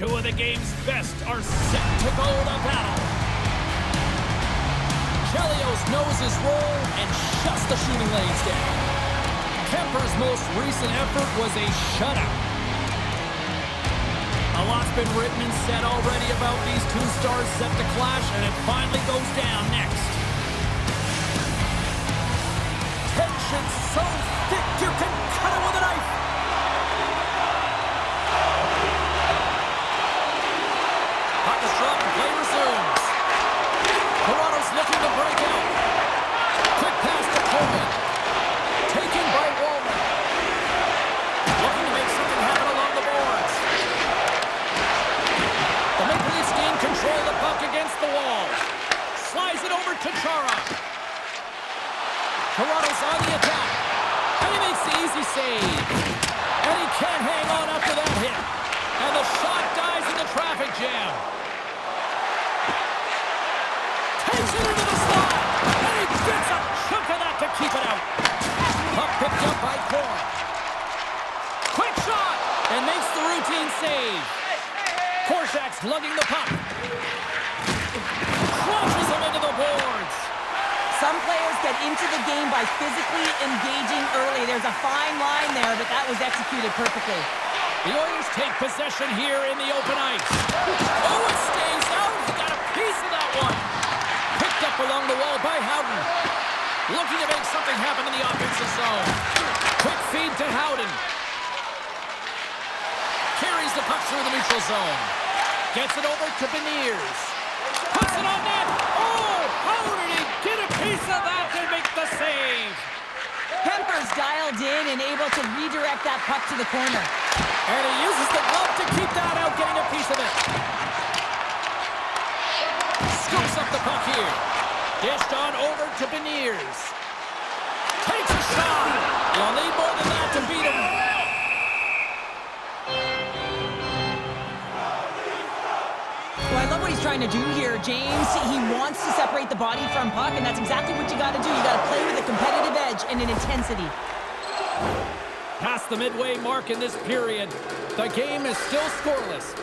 Two of the game's best are set to go to battle. Chelios knows his role and shuts the shooting lanes down. Kemper's most recent effort was a shutout. A lot's been written and said already about these two stars set to clash, and it finally goes down next. Tension so thick you can cut it with a knife. Puck is dropped and play resumes. Toronto's looking to break out. Quick pass to Coleman. Taken by Walden. Looking to make something happen along the boards. The Maple Leafs gain control of the puck against the wall. Slides it over to Chara. Toronto's on the attack. And he makes the easy save. And he can't hang on after that hit. And the shot dies in the traffic jam. Takes it into the slot. And he gets a chunk of that to keep it out. Puck picked up by Korn. Quick shot. And makes the routine save. Korshak's lugging the puck. Crunches him into the boards. Some players get into the game by physically engaging early. There's a fine line there, but that was executed perfectly. The Oilers take possession here in the open ice. Oh, it stays out. He got a piece of that one. Picked up along the wall by Howden. Looking to make something happen in the offensive zone. Quick feed to Howden. Carries the puck through the neutral zone. Gets it over to Beniers. Puts it on net. Oh, how did he get a piece of that to make the save? Kemper's dialed in and able to redirect that puck to the corner. And he uses the glove to keep that out, getting a piece of it. Scoops up the puck here. Dished on over to Beniers. Takes a shot. You'll need more than that to beat him. Well, I love what he's trying to do here, James. He wants to separate the body from puck, and that's exactly what you got to do. You got to play with a competitive edge and an intensity. Past the midway mark in this period, the game is still scoreless.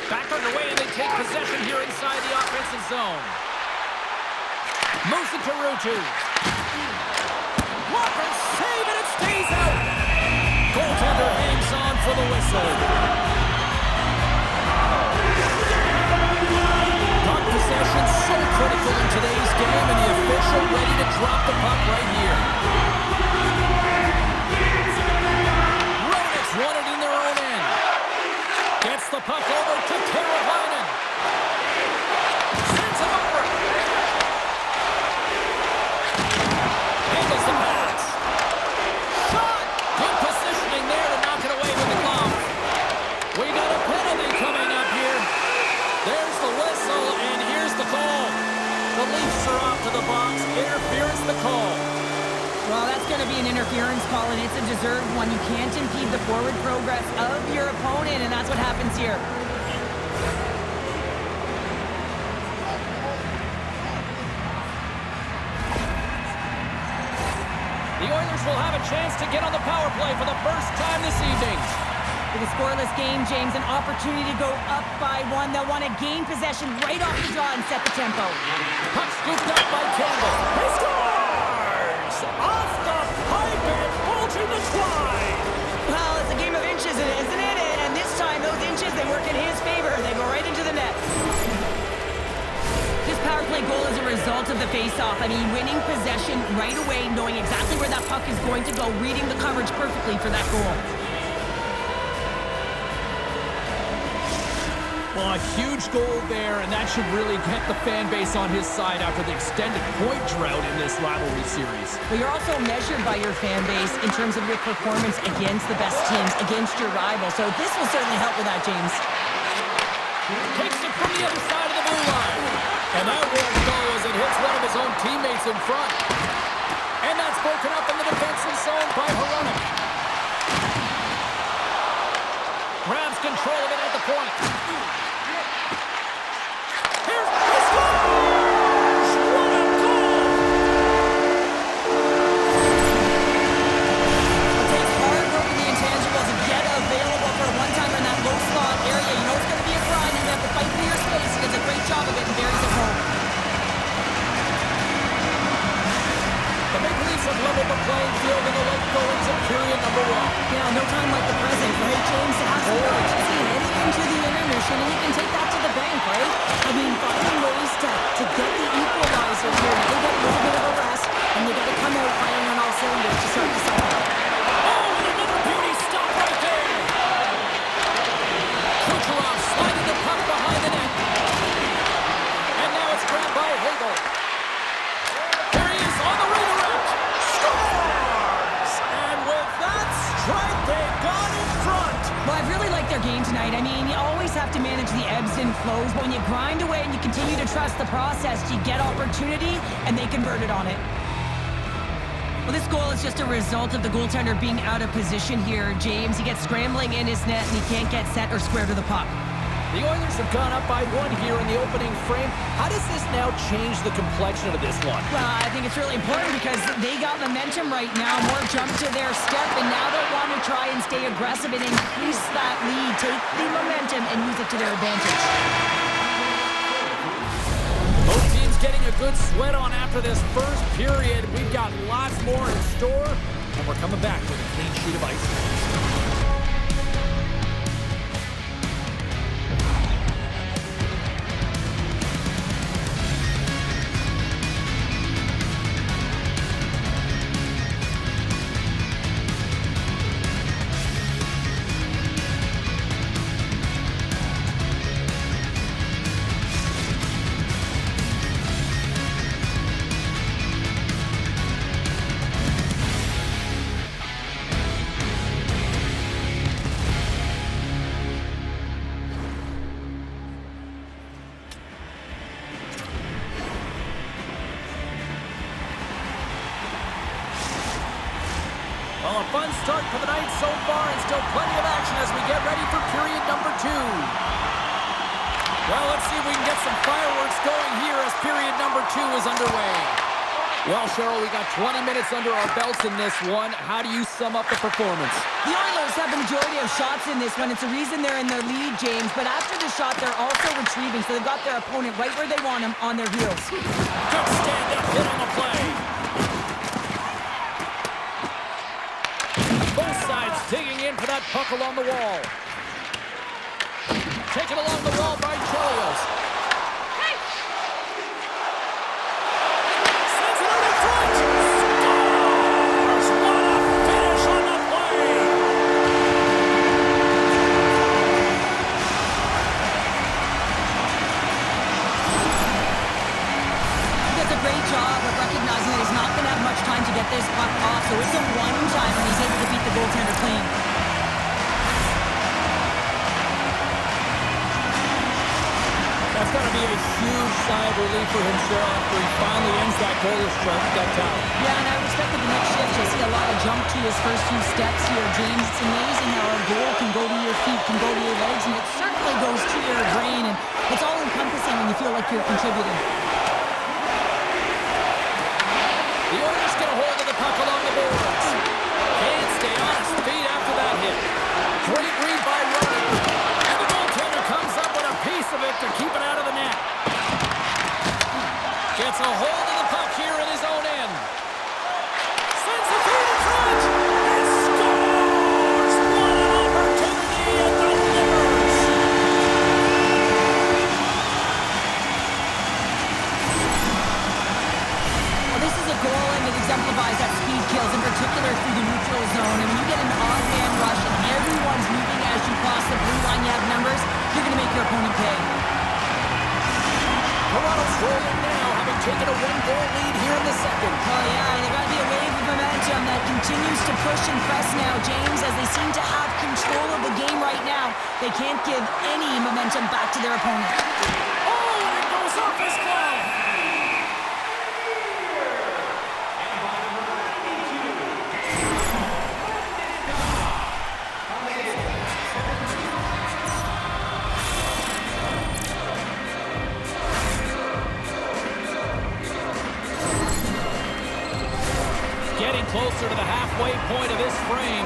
Back underway, and they take possession here inside the offensive zone. Moves it to Rutu. Walker save, and it stays out. Goaltender hangs on for the whistle. Puck possession so critical in today's game, and the official ready to drop the puck right here. Roenick's won it in their own end. Gets the puck over to Teravainen. Sends it over. Handles the pass. Shot! Good positioning there to knock it away with the glove. We got a penalty coming up here. There's the whistle, and here's the call. The Leafs are off to the box. Interference the call. Well, that's going to be an interference call, and it's a deserved one. You can't impede the forward progress of your opponent, and that's what happens here. The Oilers will have a chance to get on the power play for the first time this evening. With a scoreless game, James, an opportunity to go up by one. They'll want to gain possession right off the draw and set the tempo. Puck scooped up by Campbell. He scores! Off the pipe and bulging the twine. Well, it's a game of inches, isn't it? And this time, those inches, they work in his favor. They go right into the net. This power play goal is a result of the face-off. I mean, winning possession right away, knowing exactly where that puck is going to go, reading the coverage perfectly for that goal. Well, a huge goal there, and that should really get the fan base on his side after the extended point drought in this rivalry series. But you're also measured by your fan base in terms of your performance against the best teams, against your rival. So this will certainly help with that, James. Takes it from the other side of the blue line. And that won't go as it hits one of his own teammates in front. And that's broken up in the defensive zone by Hronek. Grabs control of it at the point. Here's the score! What a goal! and flows. But when you grind away and you continue to trust the process, you get opportunity, and they converted on it. Well, this goal is just a result of the goaltender being out of position here, James. He gets scrambling in his net, and he can't get set or square to the puck. The Oilers have gone up by 1 here in the opening frame. How does this now change the complexion of this one? Well, I think it's really important because they got momentum right now. More jump to their step, and now they want to try and stay aggressive and increase that lead, take the momentum, and use it to their advantage. Both teams getting a good sweat on after this first period. We've got lots more in store, and we're coming back with a clean sheet of ice. Well, a fun start for the night so far, and still plenty of action as we get ready for period number 2. Well, let's see if we can get some fireworks going here as period number 2 is underway. Well, Cheryl, we got 20 minutes under our belts in this one. How do you sum up the performance? The Oilers have the majority of shots in this one. It's the reason they're in their lead, James. But after the shot, they're also retrieving, so they've got their opponent right where they want him, on their heels. Good stand-up hit on the play. Both sides digging in for that puck along the wall. Taken along the wall by Chelios. Sends it out in front. Scores! What a finish on the play! He does a great job of recognizing that he's not going to have much time to get this puck off, so it's a one-time and he's able to beat the goaltender clean. That's got to be a huge sigh of relief for him, Cheryl, after he finally ends that goalless stretch with that towel. Yeah, and I respect that the next shift you'll see a lot of jump to his first few steps here, James. It's amazing how a goal can go to your feet, can go to your legs, and it certainly goes to your brain, and it's all encompassing when you feel like you're contributing. The Oilers get a hold of the puck along the boards. Can't stay on his feet after that hit. Great read by Rowan. And the goaltender comes up with a piece of it to keep it out of the net. Gets a hold of the puck here in his own end. Sends the feed in front. And scores! What an opportunity and delivers! Well, this is a goal, and it exemplifies that speed kills, in particular through the neutral zone. And when you get an off-hand rush and everyone's moving as you cross the blue line, you have numbers, you're going to make your opponent pay. Toronto's rolling now, having taken a 1-goal lead here in the second. Oh, yeah, and there got to be a wave of momentum that continues to push and press now, James, as they seem to have control of the game right now. They can't give any momentum back to their opponent. Oh, and it goes off his glove. Getting closer to the halfway point of this frame.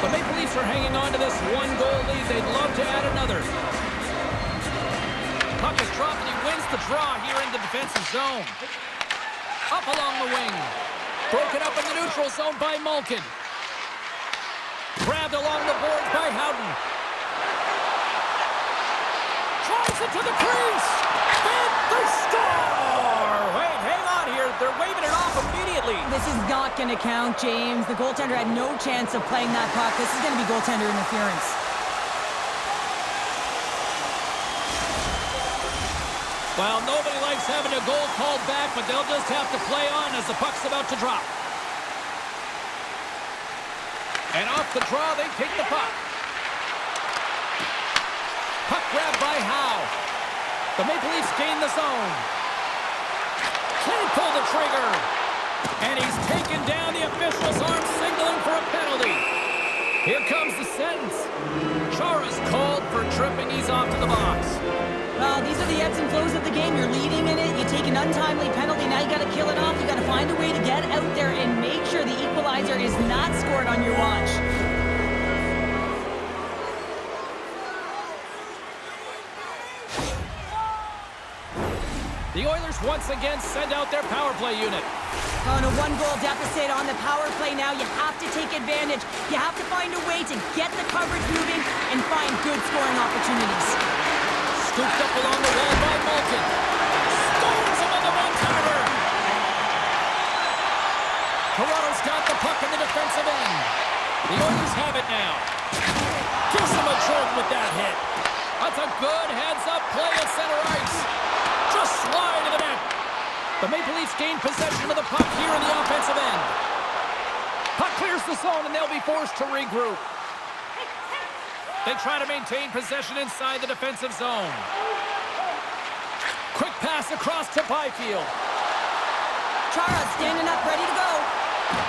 The Maple Leafs are hanging on to this 1-goal lead. They'd love to add another. Puck is dropped and he wins the draw here in the defensive zone. Up along the wing. Broken up in the neutral zone by Malkin. Grabbed along the boards by Howden. Drives it to the crease. And they score! Wait, hang on here. They're waving it off immediately. This is not going to count, James. The goaltender had no chance of playing that puck. This is going to be goaltender interference. Well, nobody likes having a goal called back, but they'll just have to play on as the puck's about to drop. And off the draw, they take the puck. Puck grabbed by Howe. The Maple Leafs gain the zone. Can't pull the trigger. And he's taken down. The official's arm signaling for a penalty. Here comes the sentence. Chara's called for tripping. He's off to the box. Well, these are the ebbs and flows of the game. You're leading in it. You take an untimely penalty. Now you got to kill it off. You got to find a way to get out there and make sure the equalizer is not scored on your watch. The Oilers once again send out their power play unit. On a one-goal deficit on the power play now, you have to take advantage. You have to find a way to get the coverage moving and find good scoring opportunities. Scooped up along the wall by Malkin. Stones him on the one-timer. Toronto's got the puck in the defensive end. The Oilers have it now. Gives him a jolt with that hit. That's a good heads-up play at center ice. Just slide to the net. The Maple Leafs gain possession of the puck here in the offensive end. Puck clears the zone, and they'll be forced to regroup. They try to maintain possession inside the defensive zone. Quick pass across to Byfield. Chara standing up, ready to go.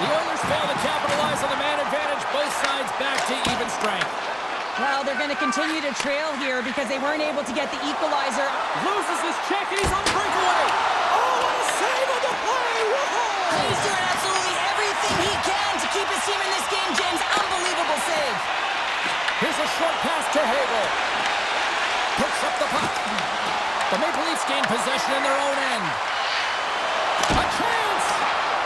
The Oilers fail to capitalize on the man advantage. Both sides back to even strength. Well, they're going to continue to trail here because they weren't able to get the equalizer. Loses his check, and he's on the breakaway. Oh, what a save on the play! Whoa! He's doing absolutely everything he can to keep his team in this game, James. Unbelievable save. Here's a short pass to Hagel. Picks up the puck. The Maple Leafs gain possession in their own end. A chance!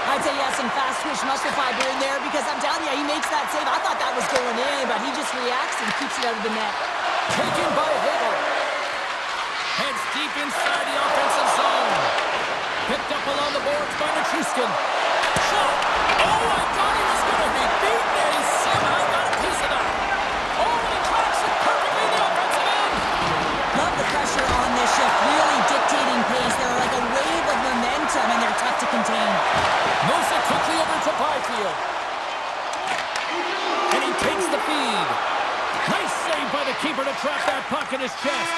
I'd say yes, some fast twitch muscle fiber in there because I'm telling you, he makes that save. I thought that was going in, but he just reacts and keeps it out of the net. Taken by Hagel. Heads deep inside the offensive zone. Picked up along the boards by Nichushkin. Shot! Oh, I thought he was going to be beaten, and he somehow got a piece of that. Oh, and he tracks it perfectly in the offensive end. Love the pressure on this shift, really dictating pace. They're like a wave of momentum, and they're tough to contain. Moves it quickly over to Byfield. And he takes the feed. Nice save by the keeper to trap that puck in his chest.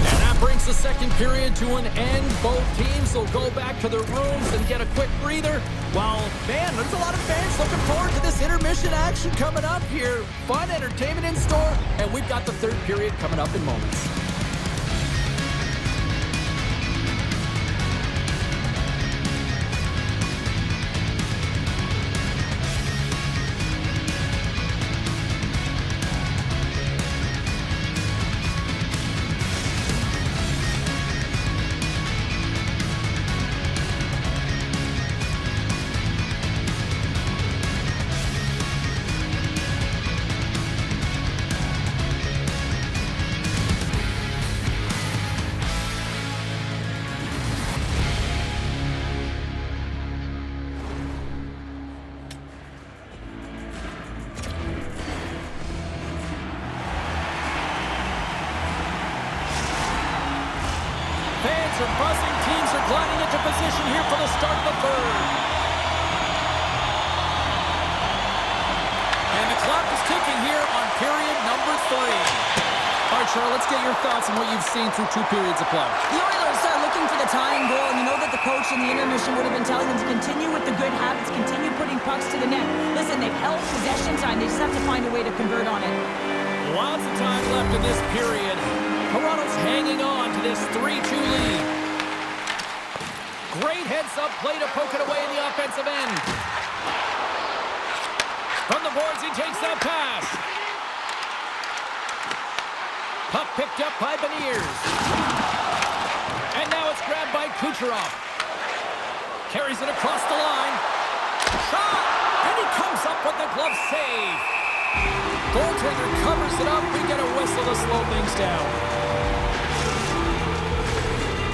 And that brings the second period to an end. Both teams will go back to their rooms and get a quick breather. While, man, there's a lot of fans looking forward to this intermission action coming up here. Fun entertainment in store, and we've got the third period coming up in moments. Fans are buzzing. Teams are gliding into position here for the start of the third. And the clock is ticking here on period number 3. All right, Charlotte, let's get your thoughts on what you've seen through 2 periods of play. The Oilers are looking for the tying goal, and you know that the coach in the intermission would have been telling them to continue with the good habits, continue putting pucks to the net. Listen, they've held possession time. They just have to find a way to convert on it. Lots of time left in this period. Toronto's hanging on to this 3-2 lead. Great heads-up play to poke it away in the offensive end. From the boards, he takes that pass. Puck picked up by Beniers. And now it's grabbed by Kucherov. Carries it across the line. Shot! And he comes up with the glove save. Goaltender covers it up. We get a whistle to slow things down.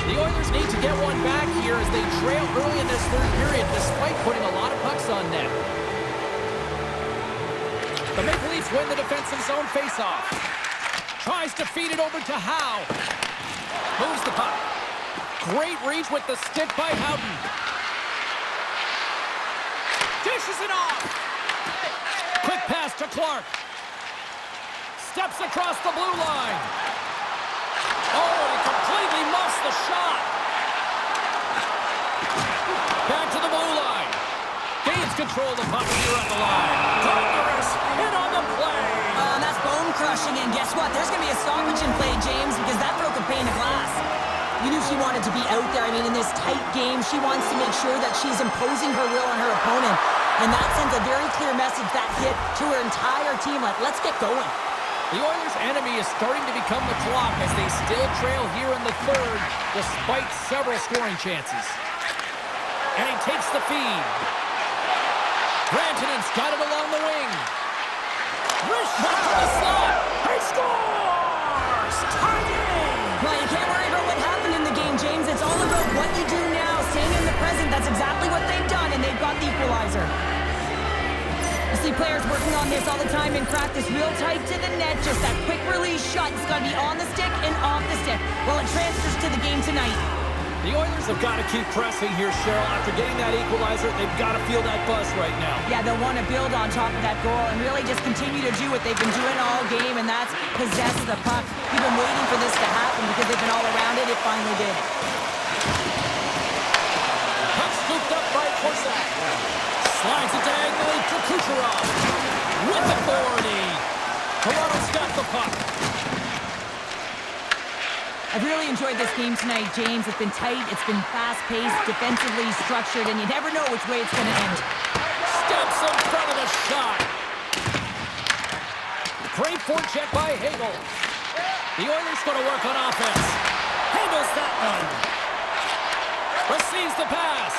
The Oilers need to get one back here as they trail early in this third period, despite putting a lot of pucks on net. The Maple Leafs win the defensive zone faceoff. Tries to feed it over to Howe. Moves the puck. Great reach with the stick by Houghton. Dishes it off. Quick pass to Clark. Steps across the blue line. control the puck here at the line. Thunderous hit on the play. That's bone-crushing, and guess what? There's going to be a stoppage in play, James, because that broke a pane of glass. You knew she wanted to be out there. I mean, in this tight game, she wants to make sure that she's imposing her will on her opponent. And that sends a very clear message, that hit, to her entire team. Like, let's get going. The Oilers' enemy is starting to become the clock as they still trail here in the third, despite several scoring chances. And he takes the feed. Grantonen's got it along the wing. Wrist shot from the slot. He scores! Tie game! Well, you can't worry about what happened in the game, James. It's all about what you do now, staying in the present. That's exactly what they've done, and they've got the equalizer. You see players working on this all the time in practice, real tight to the net, just that quick release shot. It's got to be on the stick and off the stick. Well, it transfers to the game tonight. The Oilers have got to keep pressing here, Cheryl. After getting that equalizer, they've got to feel that buzz right now. Yeah, they'll want to build on top of that goal and really just continue to do what they've been doing all game, and that's possess the puck. We've been waiting for this to happen because they've been all around it. It finally did. Puck scooped up by Korsak. Slides it diagonally to Kucherov. With authority. Toronto's got the puck. I've really enjoyed this game tonight, James. It's been tight, it's been fast-paced, defensively structured, and you never know which way it's going to end. Steps in front of the shot. Great forecheck by Hagel. The Oilers going to work on offense. Handles that one. Receives the pass.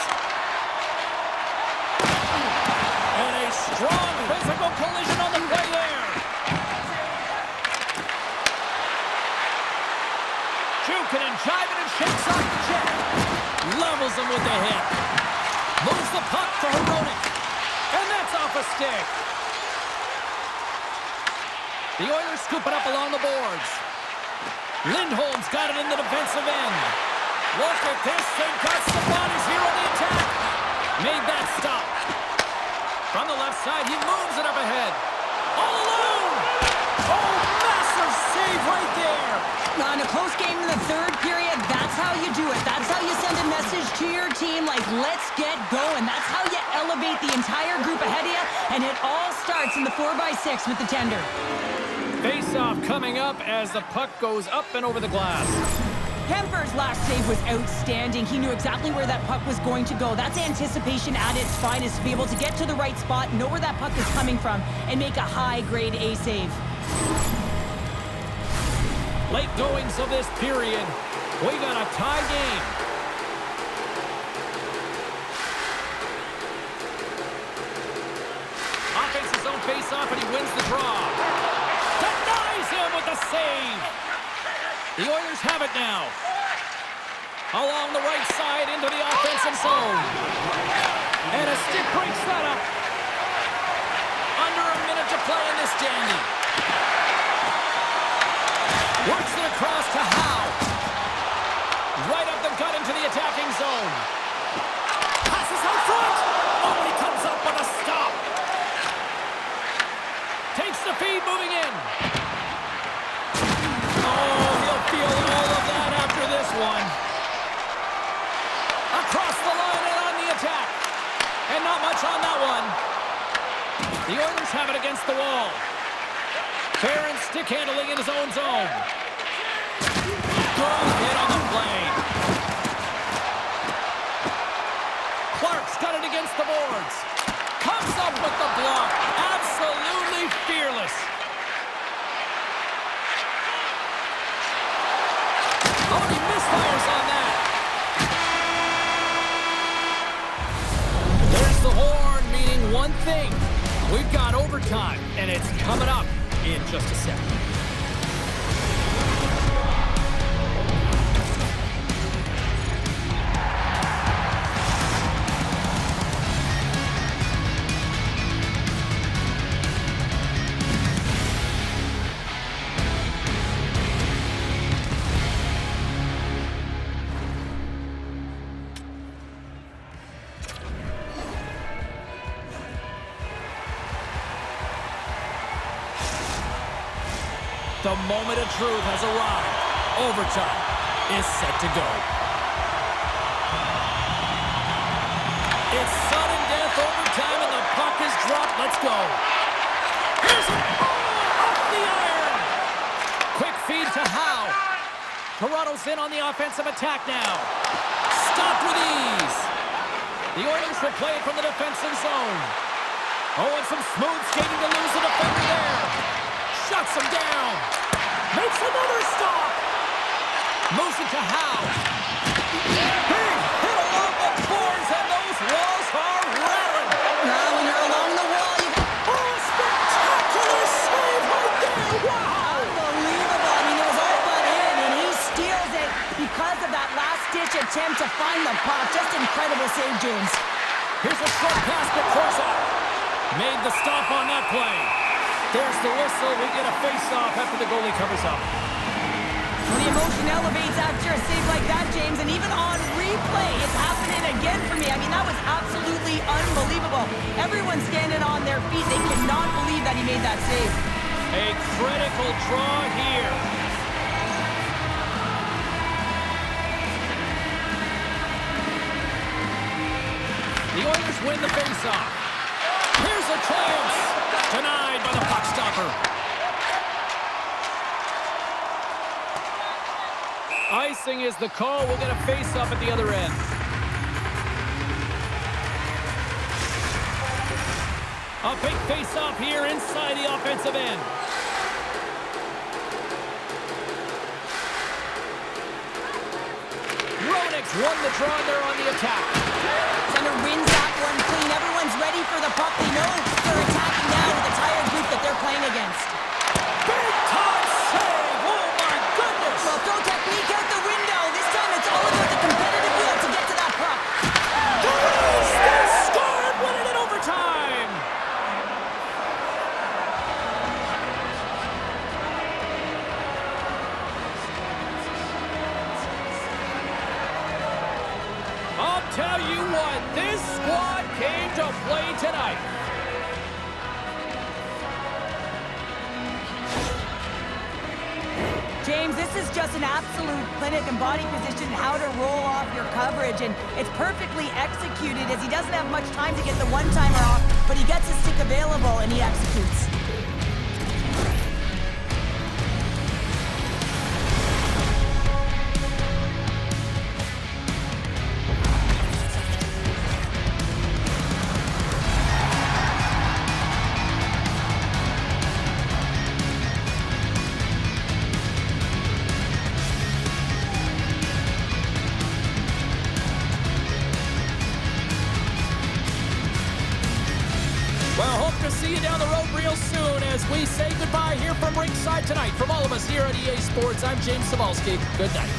And a strong physical collision on the play there. Jukin and jiving and shakes off the check. Levels him with the hit. Moves the puck to Hronek. And that's off a stick. The Oilers scoop it up along the boards. Lindholm's got it in the defensive end. Look at this. They've got some bodies here on the attack. Made that stop. From the left side, he moves it up ahead. All alone. Oh, massive save right there. In a close game in the third period, that's how you do it. That's how you send a message to your team like, let's get going. That's how you elevate the entire group ahead of you, and it all starts in the 4x6 with the tender. Face-off coming up as the puck goes up and over the glass. Kemper's last save was outstanding. He knew exactly where that puck was going to go. That's anticipation at its finest, to be able to get to the right spot, know where that puck is coming from, and make a high-grade A save. Late goings of this period. We got a tie game. Offense's own face-off, and he wins the draw. Denies him with the save. The Oilers have it now. Along the right side into the offensive zone. And a stick breaks that up. Under a minute to play in this dandy. Works it across to Howe. Right up the gut into the attacking zone. Passes out front. Oh, he comes up with a stop. Takes the feed, moving in. Oh, he'll feel all of that after this one. Across the line and on the attack. And not much on that one. The Oilers have it against the wall. Fair and stick handling in his own zone. Good hit on the play. Clark's got it against the boards. Comes up with the block. Absolutely fearless. Oh, he misfires on that. There's the horn, meaning one thing. We've got overtime, and it's coming up in just a second. The moment of truth has arrived. Overtime is set to go. It's sudden death overtime, and the drop. Let's go. Here's a off the iron. Quick feed to Howe. Toronto's in on the offensive attack now. Stopped with ease. The Oilers will play it from the defensive zone. Oh, and some smooth skating to lose the defender there. Shuts him down. Makes another stop. Moves it to Howe. Big hit along the boards, and those walls are rattling. Now when you're along the wall, you... Oh, spectacular save right there. Wow. Unbelievable. I mean, it was all but in, and he steals it because of that last-ditch attempt to find the puck. Just incredible save, James. Here's a short pass to Kruzak. Made the stop on that play. There's the whistle. We get a face-off after the goalie covers up. Well, the emotion elevates after a save like that, James, and even on replay, it's happening again for me. I mean, that was absolutely unbelievable. Everyone's standing on their feet. They cannot believe that he made that save. A critical draw here. The Oilers win the face-off. Here's a chance. Denied by the puck stopper. Icing is the call. We'll get a face-off at the other end. A big face-off here inside the offensive end. Roenick's won the draw, and they're on the attack. Center wins that one clean. Everyone's ready for the puck. They know they're attacking now with the tired group that they're playing against. Big time save! Oh my goodness! Well, throw technique out the window. This time it's all about the competitive will to get to that puck. They scored, winning it overtime! I'll tell you what, this squad came to play tonight. James, this is just an absolute clinic and body position, how to roll off your coverage, and it's perfectly executed as he doesn't have much time to get the one-timer off, but he gets his stick available and he executes. Well, hope to see you down the road real soon as we say goodbye here from ringside tonight. From all of us here at EA Sports, I'm James Cebulski. Good night.